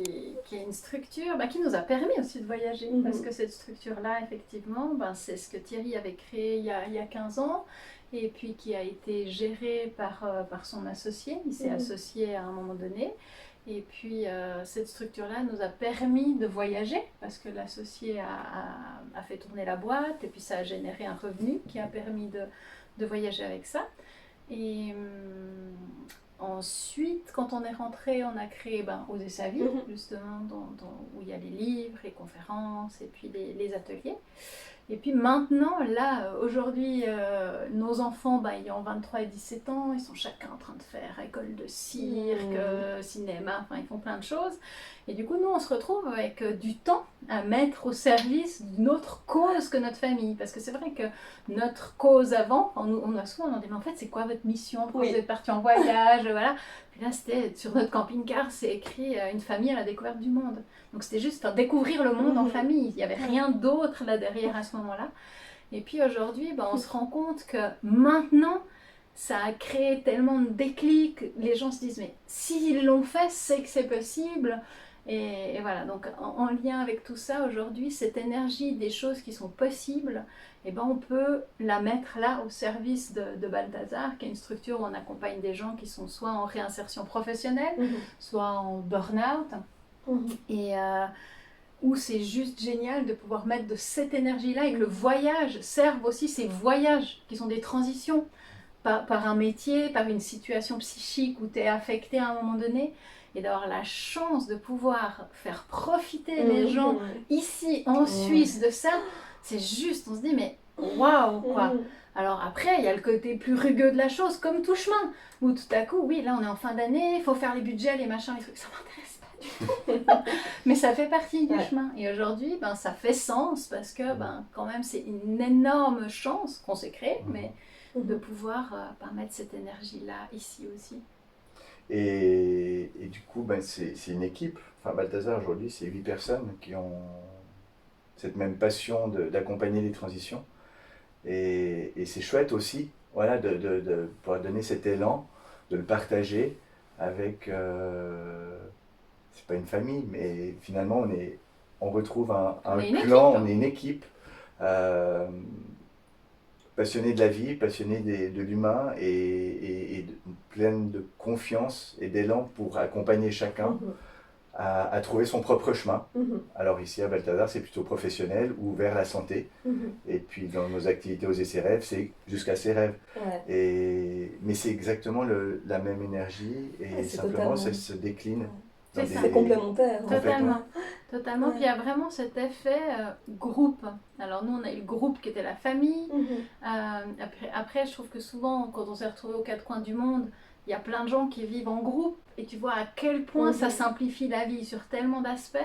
est une structure qui nous a permis aussi de voyager. Parce que cette structure-là, effectivement, c'est ce que Thierry avait créé il y a 15 ans, et puis qui a été géré par son associé. Il s'est associé à un moment donné. Et puis cette structure-là nous a permis de voyager parce que l'associé a fait tourner la boîte et puis ça a généré un revenu qui a permis de voyager avec ça. Et ensuite, quand on est rentré, on a créé Oser sa vie, justement, où il y a les livres, les conférences et puis les ateliers. Et puis maintenant, là, aujourd'hui, nos enfants, ils ont 23 et 17 ans, ils sont chacun en train de faire école de cirque, cinéma, enfin, ils font plein de choses. Et du coup, nous, on se retrouve avec du temps à mettre au service d'une autre cause que notre famille. Parce que c'est vrai que notre cause avant, on a souvent demandé, mais en fait, c'est quoi votre mission? Pourquoi vous êtes partis en voyage? Voilà. Puis là, c'était sur notre camping-car, c'est écrit une famille à la découverte du monde. Donc c'était juste découvrir le monde en famille. Il n'y avait rien d'autre là derrière à ce moment-là. Et puis aujourd'hui, on se rend compte que maintenant, ça a créé tellement de déclics. Les gens se disent, mais s'ils l'ont fait, c'est que c'est possible. Et voilà, donc en lien avec tout ça, aujourd'hui, cette énergie des choses qui sont possibles, on peut la mettre là au service de Balthazar, qui est une structure où on accompagne des gens qui sont soit en réinsertion professionnelle, soit en burn-out. Et où c'est juste génial de pouvoir mettre de cette énergie-là et que le voyage serve aussi ces voyages qui sont des transitions par un métier, par une situation psychique où tu es affecté à un moment donné, et d'avoir la chance de pouvoir faire profiter les gens ici en Suisse de ça, c'est juste, on se dit mais waouh quoi. Alors après, il y a le côté plus rugueux de la chose, comme tout chemin, où tout à coup, oui, là on est en fin d'année, il faut faire les budgets, les machins, les trucs, ça m'intéresse pas du tout. Mais ça fait partie du chemin. Et aujourd'hui, ça fait sens, parce que quand même, c'est une énorme chance qu'on s'est créée, mais de pouvoir mettre cette énergie-là ici aussi. Et du coup, c'est une équipe. Enfin, Balthazar, aujourd'hui, c'est 8 personnes qui ont cette même passion d'accompagner les transitions. Et c'est chouette aussi, voilà, de pouvoir donner cet élan, de le partager avec, c'est pas une famille, mais finalement on retrouve un clan, on est une équipe passionnée de la vie, passionnée de l'humain et pleine de confiance et d'élan pour accompagner chacun à trouver son propre chemin. Alors ici à Balthazar, c'est plutôt professionnel ou vers la santé. Et puis dans nos activités Oser ses rêves, c'est jusqu'à ses rêves. Mais c'est exactement la même énergie et simplement ça se décline. C'est complémentaire. Totalement. Puis il y a vraiment cet effet groupe. Alors nous, on a eu le groupe qui était la famille. Après, je trouve que souvent, quand on s'est retrouvés aux quatre coins du monde, il y a plein de gens qui vivent en groupe et tu vois à quel point ça simplifie la vie sur tellement d'aspects.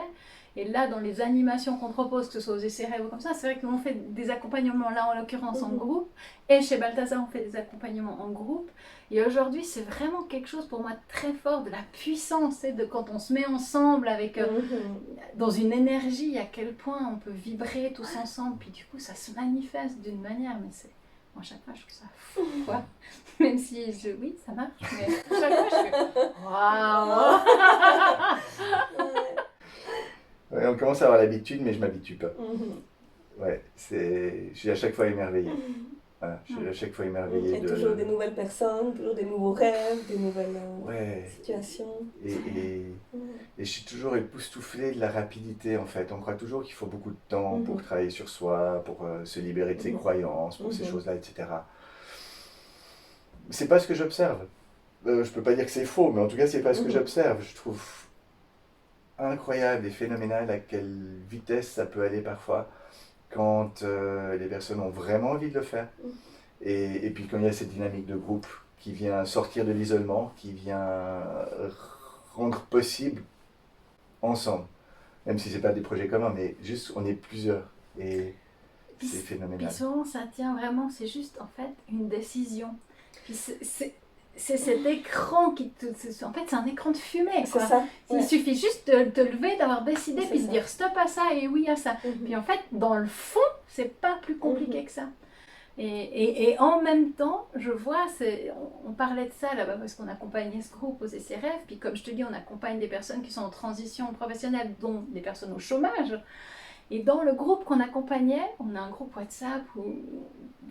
Et là, dans les animations qu'on propose, que ce soit aux Oser ses rêves ou comme ça, c'est vrai que nous on fait des accompagnements là en l'occurrence en groupe. Et chez Balthazar, on fait des accompagnements en groupe. Et aujourd'hui, c'est vraiment quelque chose pour moi de très fort, de la puissance, de quand on se met ensemble avec, dans une énergie, à quel point on peut vibrer tous ensemble. Puis du coup, ça se manifeste d'une manière, mais Moi, à chaque fois, je trouve ça fou, quoi. Même si, oui, ça marche, mais à chaque fois, je suis waouh. Ouais, on commence à avoir l'habitude, mais je m'habitue pas. Mhm. Ouais, je suis à chaque fois émerveillé. Voilà, je suis à chaque fois émerveillé Et de... toujours des nouvelles personnes, toujours des nouveaux rêves, des nouvelles Ouais, situations. et Ouais. je suis toujours époustouflé de la rapidité en fait. On croit toujours qu'il faut beaucoup de temps pour Mhm. travailler sur soi, pour se libérer de ses Mhm. croyances, pour ces Mhm. choses-là, etc. C'est pas ce que j'observe. Je peux pas dire que c'est faux, mais en tout cas, c'est pas ce que Mhm. j'observe. Je trouve incroyable et phénoménal à quelle vitesse ça peut aller parfois quand les personnes ont vraiment envie de le faire. Mhm. Et puis quand il y a cette dynamique de groupe qui vient sortir de l'isolement, qui vient rendre possible ensemble, même si c'est pas des projets communs, mais juste on est plusieurs et Puis, c'est puis phénoménal. souvent, ça tient vraiment, c'est juste en fait une décision. Puis c'est cet écran qui en fait, c'est un écran de fumée, C'est quoi. ça. Il Ouais. suffit juste de te lever, d'avoir décidé, C'est puis de ça. dire stop à ça et oui à ça. Mhm. Puis en fait, dans le fond, c'est pas plus compliqué que ça. Et en même temps, je vois, on parlait de ça là-bas parce qu'on accompagnait ce groupe aux SRF, puis comme je te dis, on accompagne des personnes qui sont en transition professionnelle, dont des personnes au chômage. Et dans le groupe qu'on accompagnait, on a un groupe WhatsApp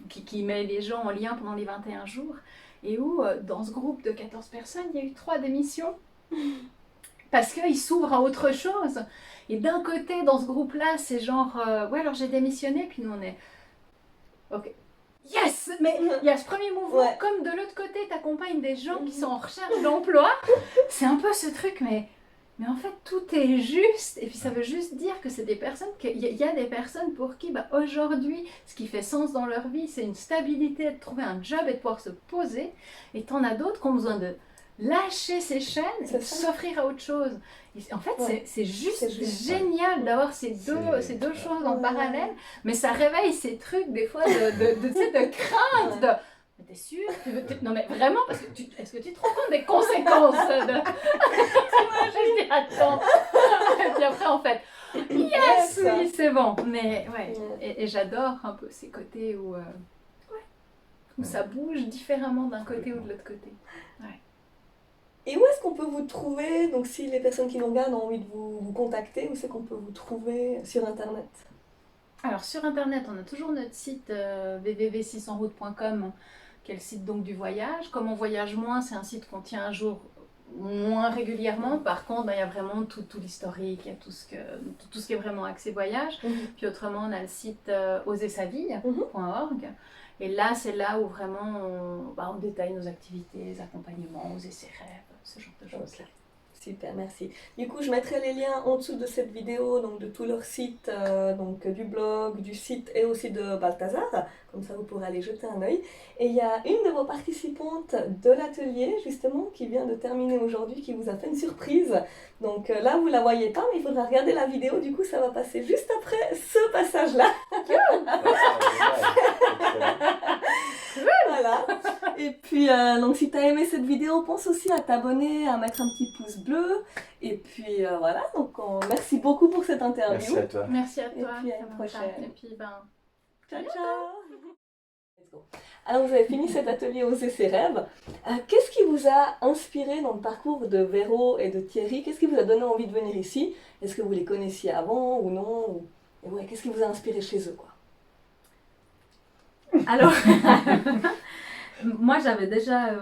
qui met les gens en lien pendant les 21 jours, et où dans ce groupe de 14 personnes, il y a eu 3 démissions. Parce qu'ils s'ouvrent à autre chose. Et d'un côté, dans ce groupe-là, c'est genre, ouais, alors j'ai démissionné, puis nous on est, ok. Yes! Mais il y a ce premier mouvement, Ouais. comme de l'autre côté, tu accompagnes des gens qui sont en recherche d'emploi. C'est un peu ce truc, mais en fait, tout est juste. Et puis ça veut juste dire que c'est des personnes, qu'il y a des personnes pour qui, aujourd'hui, ce qui fait sens dans leur vie, c'est une stabilité, de trouver un job et de pouvoir se poser. Et t'en as d'autres qui ont besoin de lâcher ces chaînes et de s'offrir à autre chose. Et en fait, Ouais. c'est juste juste. génial d'avoir ces deux choses en parallèle, mais ça réveille ces trucs des fois de crainte, de mais t'es sûr? Non mais vraiment, parce que est-ce que tu te rends compte des conséquences de... Je dis attends. Et puis après en fait, yes, oui, c'est bon. Mais ouais, et j'adore un peu ces côtés où, où ça bouge différemment d'un côté ou de l'autre côté. Ouais. Et où est-ce qu'on peut vous trouver? Donc si les personnes qui nous regardent ont envie de vous contacter, où c'est qu'on peut vous trouver sur Internet? Alors sur Internet, on a toujours notre site www.600routes.com, qui est le site donc du voyage. Comme on voyage moins, c'est un site qu'on tient à jour moins régulièrement. Par contre, il y a vraiment tout l'historique, il y a tout ce qui est vraiment axé voyage. Puis autrement, on a le site osersaville.org. Et là, c'est là où vraiment on détaille nos activités, les accompagnements, aux SRF, ce genre de choses. Okay. Super, merci. Du coup, je mettrai les liens en dessous de cette vidéo, donc de tous leurs sites, donc du blog, du site et aussi de Balthazar. Comme ça, vous pourrez aller jeter un œil. Et il y a une de vos participantes de l'atelier, justement, qui vient de terminer aujourd'hui, qui vous a fait une surprise. Donc là, vous ne la voyez pas, mais il faudra regarder la vidéo. Du coup, ça va passer juste après ce passage-là. Voilà. Et puis, donc si tu as aimé cette vidéo, pense aussi à t'abonner, à mettre un petit pouce bleu. Et puis voilà, donc merci beaucoup pour cette interview. Merci à toi. Merci à toi. Et puis à une prochaine. Et puis ciao, ciao. Alors vous avez fini cet atelier Oser ses rêves. Qu'est-ce qui vous a inspiré dans le parcours de Véro et de Thierry? Qu'est-ce qui vous a donné envie de venir ici? Est-ce que vous les connaissiez avant ou non? Et ouais, qu'est-ce qui vous a inspiré chez eux, quoi? Alors, moi j'avais déjà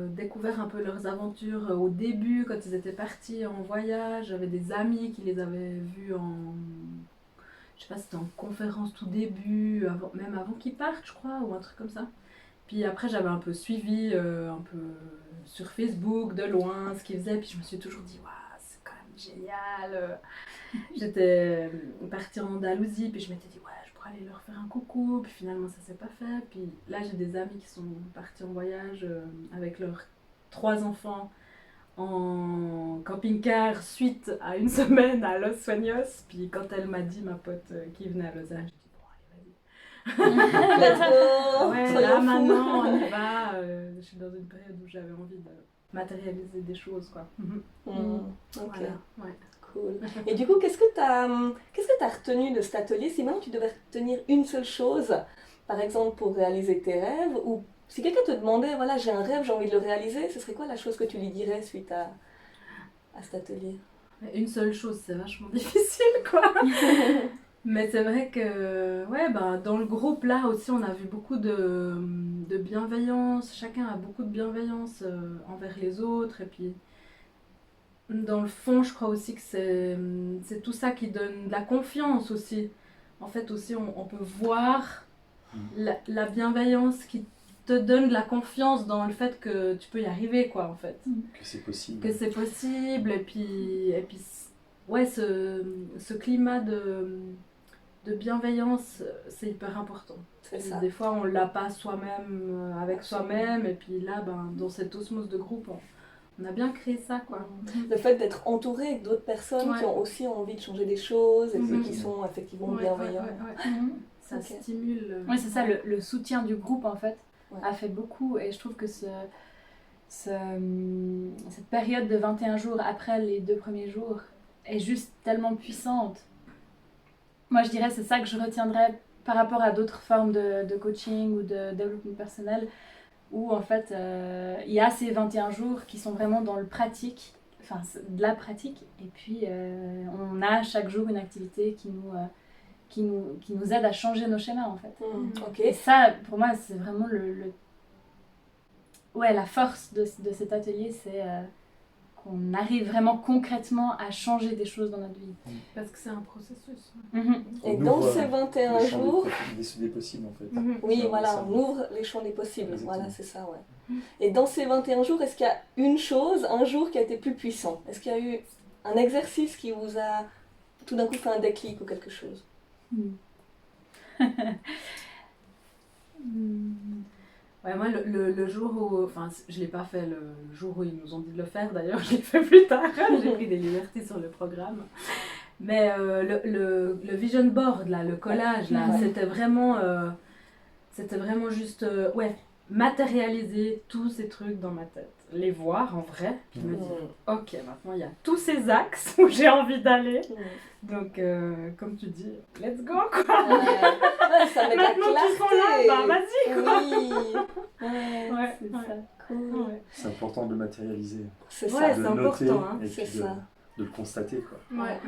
découvert un peu leurs aventures au début quand ils étaient partis en voyage. J'avais des amis qui les avaient vus je sais pas, c'était en conférence tout début, même avant qu'ils partent je crois, ou un truc comme ça. Puis après j'avais un peu suivi un peu sur Facebook de loin ce qu'ils faisaient, puis je me suis toujours dit waouh, c'est quand même génial. J'étais partie en Andalousie, puis je m'étais dit ouais, aller leur faire un coucou, puis finalement ça s'est pas fait. Puis là j'ai des amis qui sont partis en voyage avec leurs 3 enfants en camping-car suite à une semaine à Los Sueños. Puis quand elle m'a dit, ma pote qui venait à Lausanne, j'ai dit bon allez vas-y. Let's go. Ouais, là maintenant on y va. Je suis dans une période où j'avais envie de matérialiser des choses quoi. Ok. Voilà, ouais. Cool. Et du coup, qu'est-ce que tu as retenu de cet atelier? Si maintenant tu devais retenir une seule chose, par exemple, pour réaliser tes rêves, ou si quelqu'un te demandait, voilà, j'ai un rêve, j'ai envie de le réaliser, ce serait quoi la chose que tu lui dirais suite à cet atelier? Une seule chose, c'est vachement difficile, quoi. Mais c'est vrai que, ouais, bah, dans le groupe, là aussi, on a vu beaucoup de bienveillance. Chacun a beaucoup de bienveillance envers les autres. Et puis, dans le fond, je crois aussi que c'est tout ça qui donne de la confiance aussi. En fait, aussi, on peut voir la bienveillance qui te donne de la confiance dans le fait que tu peux y arriver, quoi, en fait. Que c'est possible. Que c'est possible, et puis ouais, ce climat de bienveillance, c'est hyper important. C'est ça. Des fois, on l'a pas soi-même, avec soi-même, et puis là, ben, dans cette osmose de groupe, on a bien créé ça, quoi. Le fait d'être entouré avec d'autres personnes Ouais. qui ont aussi envie de changer des choses et puis Mhm. qui sont effectivement Ouais, bienveillants. ouais. Ça Ok. stimule. Oui, c'est ça, le soutien du groupe en fait Ouais. a fait beaucoup et je trouve que cette période de 21 jours après les 2 premiers jours est juste tellement puissante. Moi je dirais c'est ça que je retiendrai par rapport à d'autres formes de coaching ou de développement personnel où en fait il y a ces 21 jours qui sont vraiment dans le pratique, enfin de la pratique et puis on a chaque jour une activité qui nous aide à changer nos schémas en fait. Ok. Et ça, pour moi, c'est vraiment ouais, la force de cet atelier, c'est qu'on arrive vraiment concrètement à changer des choses dans notre vie. Parce que c'est un processus. Et On dans ouvre, ces 21 le champ jours, des possibles en fait. oui, C'est voilà, ça. on ouvre les champs des possibles. Exactement. Voilà, c'est ça, ouais. Et dans ces 21 jours, est-ce qu'il y a une chose, un jour qui a été plus puissant? Est-ce qu'il y a eu un exercice qui vous a tout d'un coup fait un déclic ou quelque chose? Ouais, moi, le jour où... Enfin, je l'ai pas fait le jour où ils nous ont dit de le faire, d'ailleurs, je l'ai fait plus tard. J'ai pris des libertés sur le programme. Mais le vision board, là, le collage, là, Ouais. c'était vraiment juste... ouais, matérialiser tous ces trucs dans ma tête. Les voir en vrai, puis me dire, ok, maintenant, il y a tous ces axes où j'ai envie d'aller. Donc, comme tu dis, let's go, quoi. Ouais, ça met de la Maintenant qu'ils sont là, clarté. bah vas-y, quoi. Oui. Ouais, Ouais, c'est ouais. ça. Cool. Ouais, C'est important de le matérialiser, C'est Ouais, ça. de c'est le noter important, hein. et C'est puis ça. de le constater quoi. ouais.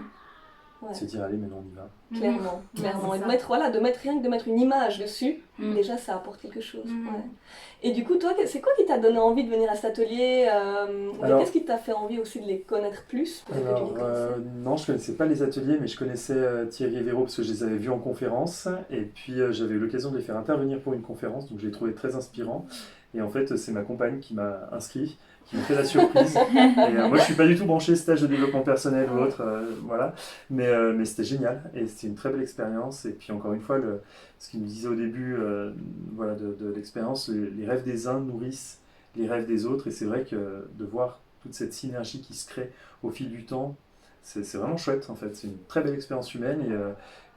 Ouais. Se dire allez maintenant on y va. Clairement, Mhm. clairement. Ouais, Et c'est de mettre, voilà, rien que de mettre une image dessus, Mm. déjà ça apporte quelque chose. Mhm. Ouais. Et du coup, toi, c'est quoi qui t'a donné envie de venir à cet atelier Alors- Qu'est-ce qui t'a fait envie aussi de les connaître plus? Peut-être que tu Alors les connaissais. non, je connaissais pas les ateliers, mais je connaissais Thierry et Véro parce que je les avais vus en conférence et puis j'avais eu l'occasion de les faire intervenir pour une conférence, donc je les trouvais très inspirants. Et en fait, c'est ma compagne qui m'a inscrit, qui m'a fait la surprise. Et, moi, je suis pas du tout branché stage de développement personnel ou autre, voilà. Mais c'était génial et c'était une très belle expérience. Et puis encore une fois, ce qu'il nous disait au début, voilà, de l'expérience, les rêves des uns nourrissent les rêves des autres. Et c'est vrai que de voir toute cette synergie qui se crée au fil du temps, c'est vraiment chouette en fait. C'est une très belle expérience humaine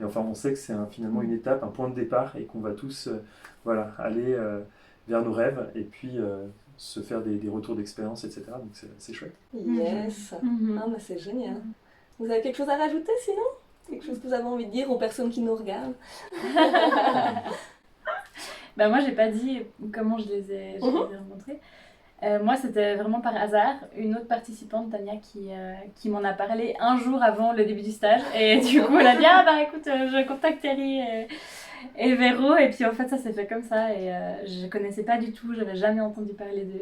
et enfin on sait que c'est finalement une étape, un point de départ et qu'on va tous voilà, aller vers nos rêves et puis se faire des retours d'expérience, etc. Donc c'est chouette. Yes. Ah, mais c'est génial. Vous avez quelque chose à rajouter sinon? Quelque chose que vous avez envie de dire aux personnes qui nous regardent? Bah moi j'ai pas dit comment je les ai rencontrés. Moi c'était vraiment par hasard, une autre participante, Tania, qui m'en a parlé un jour avant le début du stage. Et du coup elle a dit ah bah écoute je contacte Thierry et Véro. Et puis en fait ça s'est fait comme ça et je connaissais pas du tout, j'avais jamais entendu parler d'eux.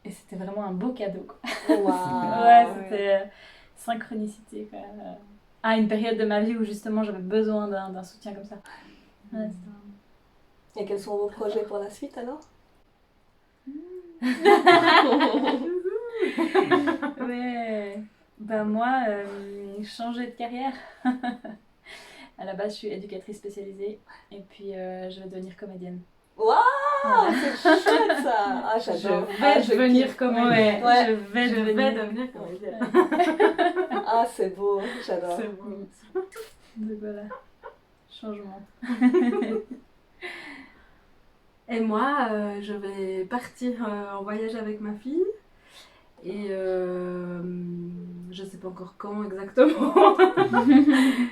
Et c'était vraiment un beau cadeau quoi. Waouh. Ouais, c'était synchronicité quoi. À une période de ma vie où justement j'avais besoin d'un soutien comme ça. Ouais, c'était Et quels sont vos projets pour la suite alors? Ouais, ben moi, changer de carrière. À la base, je suis éducatrice spécialisée et puis je vais devenir comédienne. Waouh, Voilà. c'est chouette ça. Ah, j'adore. Je vais devenir kiffe. comédienne. Ouais, je vais Je devenir. vais devenir comédienne. Ah, c'est beau, j'adore. C'est beau. Donc voilà, changement. Et moi, je vais partir en voyage avec ma fille. Et je sais pas encore quand exactement.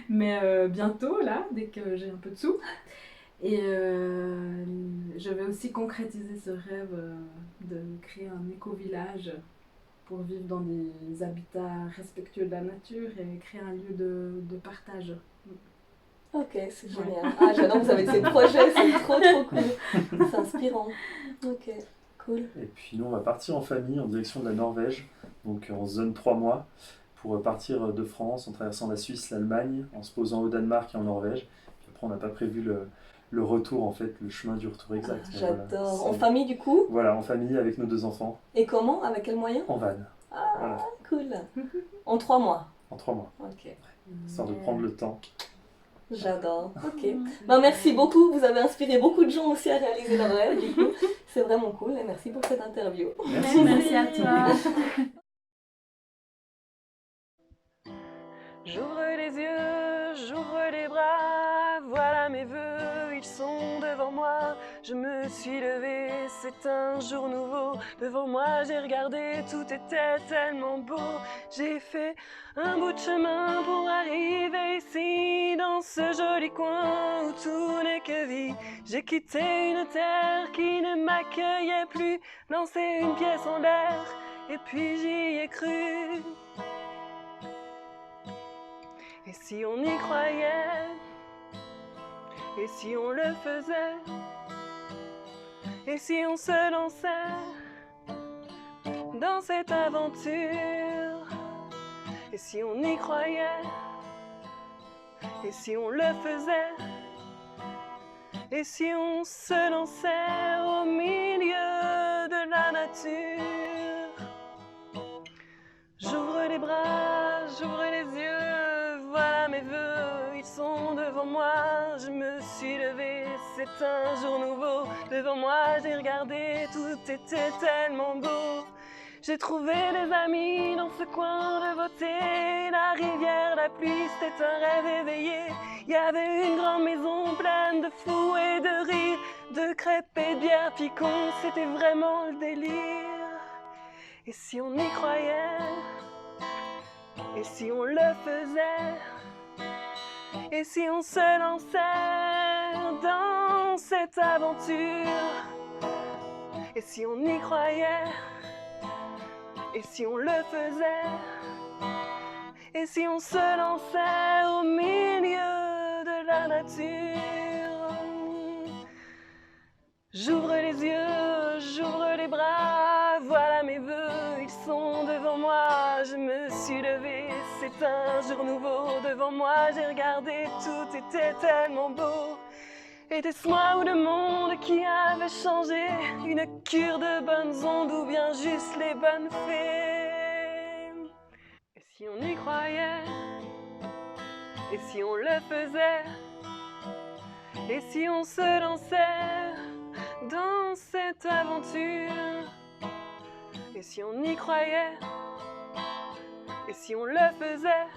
Mais bientôt, là, dès que j'ai un peu de sous. Et je vais aussi concrétiser ce rêve de créer un éco-village pour vivre dans des habitats respectueux de la nature et créer un lieu de partage. Ok, c'est génial. Ah, j'adore que vous avez ces projets, c'est trop cool. C'est inspirant. Ok, cool. Et puis nous, on va partir en famille en direction de la Norvège, donc en zone 3 mois, pour partir de France en traversant la Suisse, l'Allemagne, en se posant au Danemark et en Norvège. Puis après, on n'a pas prévu le retour, en fait, le chemin du retour exact. Mais J'adore. voilà, En famille du coup? Voilà, en famille avec nos 2 enfants, Et comment? Avec quel moyen? en van. Ah, Voilà, cool. En 3 mois. en 3 mois, Ok, histoire de prendre le temps. j'adore. Ok. Ben, merci beaucoup, vous avez inspiré beaucoup de gens aussi à réaliser leurs rêves, du coup. C'est vraiment cool et merci pour cette interview. Merci à toi. J'ouvre les yeux, j'ouvre les bras, voilà mes vœux, ils sont devant moi. Je me suis levée, c'est un jour nouveau. Devant moi j'ai regardé, tout était tellement beau. J'ai fait un bout de chemin pour arriver ici, dans ce joli coin où tout n'est que vie. J'ai quitté une terre qui ne m'accueillait plus, lancé une pièce en l'air, et puis j'y ai cru. Et si on y croyait, et si on le faisait, et si on se lançait dans cette aventure, et si on y croyait, et si on le faisait, et si on se lançait au milieu de la nature. J'ouvre les bras, j'ouvre les yeux, voilà mes vœux, ils sont devant moi. Je me suis levée, c'est un jour nouveau. Devant moi j'ai regardé, tout était tellement beau. J'ai trouvé des amis dans ce coin de beauté. La rivière, la pluie, c'était un rêve éveillé. Il y avait une grande maison pleine de fous et de rires, de crêpes et de bières piquantes, c'était vraiment le délire. Et si on y croyait, et si on le faisait, et si on se lançait dans cette aventure, et si on y croyait, et si on le faisait, et si on se lançait au milieu de la nature. J'ouvre les yeux, j'ouvre les bras, voilà mes vœux, ils sont devant moi. Je me suis levée, c'est un jour nouveau. Devant moi j'ai regardé, tout était tellement beau. Était-ce moi ou le monde qui avait changé? Une cure de bonnes ondes ou bien juste les bonnes fées? Et si on y croyait, et si on le faisait, et si on se lançait dans cette aventure, et si on y croyait, et si on le faisait,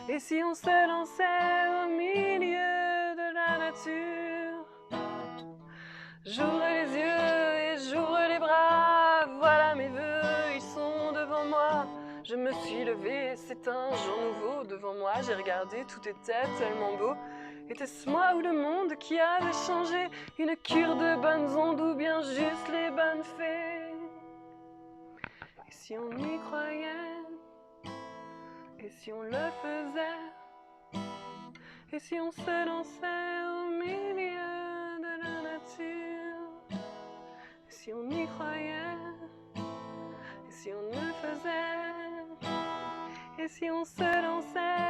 et si on se lançait au milieu de la nature. J'ouvre les yeux et j'ouvre les bras, voilà mes vœux, ils sont devant moi. Je me suis levée, c'est un jour nouveau. Devant moi j'ai regardé, tout était tellement beau. Était-ce moi ou le monde qui avait changé? Une cure de bonnes ondes ou bien juste les bonnes fées? Et si on y croyait, et si on le faisait, et si on se lançait au milieu de la nature? Et si on y croyait, et si on le faisait, et si on se lançait